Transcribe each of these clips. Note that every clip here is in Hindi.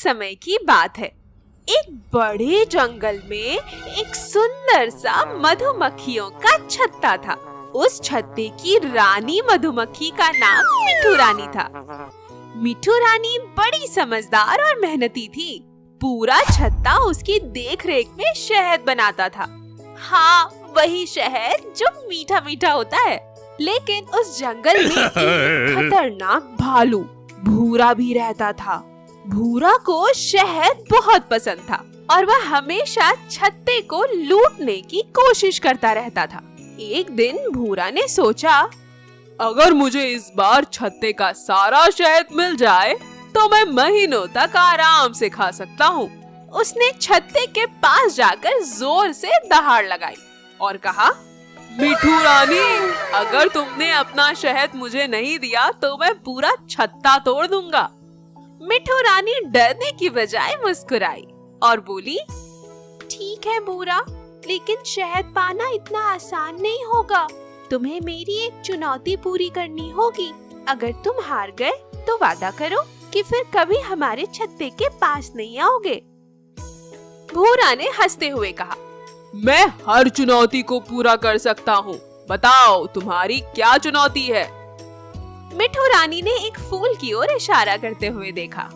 समय की बात है। एक बड़े जंगल में एक सुंदर सा मधुमक्खियों का छत्ता था। उस छत्ते की रानी मधुमक्खी का नाम मिठू रानी था। मिठू रानी बड़ी समझदार और मेहनती थी। पूरा छत्ता उसकी देखरेख में शहद बनाता था। हाँ, वही शहद जो मीठा मीठा होता है। लेकिन उस जंगल में एक खतरनाक भालू भूरा भी रहता था। भूरा को शहद बहुत पसंद था और वह हमेशा छत्ते को लूटने की कोशिश करता रहता था। एक दिन भूरा ने सोचा, अगर मुझे इस बार छत्ते का सारा शहद मिल जाए तो मैं महीनों तक आराम से खा सकता हूँ। उसने छत्ते के पास जाकर जोर से दहाड़ लगाई और कहा, मिठू रानी, अगर तुमने अपना शहद मुझे नहीं दिया तो मैं पूरा छत्ता तोड़ दूंगा। मिठू रानी डरने की बजाय मुस्कुराई और बोली, ठीक है भूरा, लेकिन शहद पाना इतना आसान नहीं होगा। तुम्हें मेरी एक चुनौती पूरी करनी होगी। अगर तुम हार गए तो वादा करो कि फिर कभी हमारे छत्ते के पास नहीं आओगे। भूरा ने हंसते हुए कहा, मैं हर चुनौती को पूरा कर सकता हूँ। बताओ तुम्हारी क्या चुनौती है? मिठू रानी ने एक फूल की ओर इशारा करते हुए देखा।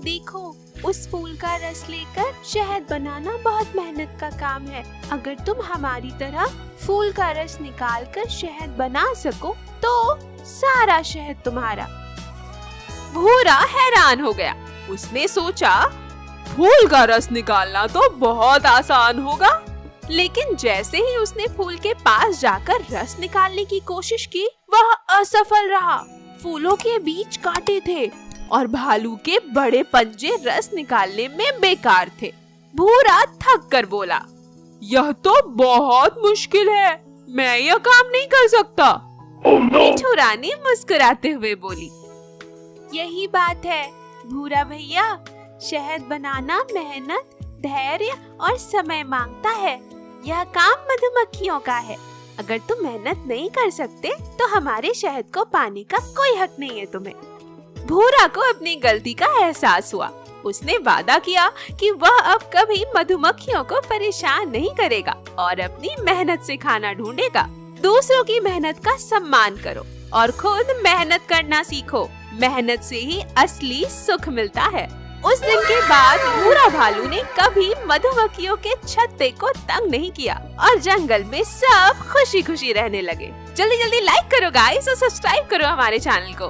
देखो, उस फूल का रस लेकर शहद बनाना बहुत मेहनत का काम है। अगर तुम हमारी तरह फूल का रस निकाल कर शहद बना सको तो सारा शहद तुम्हारा। भूरा हैरान हो गया। उसने सोचा, फूल का रस निकालना तो बहुत आसान होगा। लेकिन जैसे ही उसने फूल के पास जाकर रस निकालने की कोशिश की, वह असफल रहा। फूलों के बीच कांटे थे और भालू के बड़े पंजे रस निकालने में बेकार थे। भूरा थक कर बोला, यह तो बहुत मुश्किल है, मैं यह काम नहीं कर सकता। मिठू रानी मुस्कुराते हुए बोली, यही बात है भूरा भैया, शहद बनाना मेहनत, धैर्य और समय मांगता है। यह काम मधुमक्खियों का है। अगर तुम मेहनत नहीं कर सकते तो हमारे शहद को पाने का कोई हक नहीं है तुम्हें। भूरा को अपनी गलती का एहसास हुआ। उसने वादा किया कि वह अब कभी मधुमक्खियों को परेशान नहीं करेगा और अपनी मेहनत से खाना ढूंढेगा। दूसरों की मेहनत का सम्मान करो और खुद मेहनत करना सीखो। मेहनत से ही असली सुख मिलता है। उस दिन के बाद भूरा भालू ने कभी मधुमक्खियों के छत्ते को तंग नहीं किया और जंगल में सब खुशी खुशी रहने लगे। जल्दी जल्दी लाइक करो गाइस और सब्सक्राइब करो हमारे चैनल को।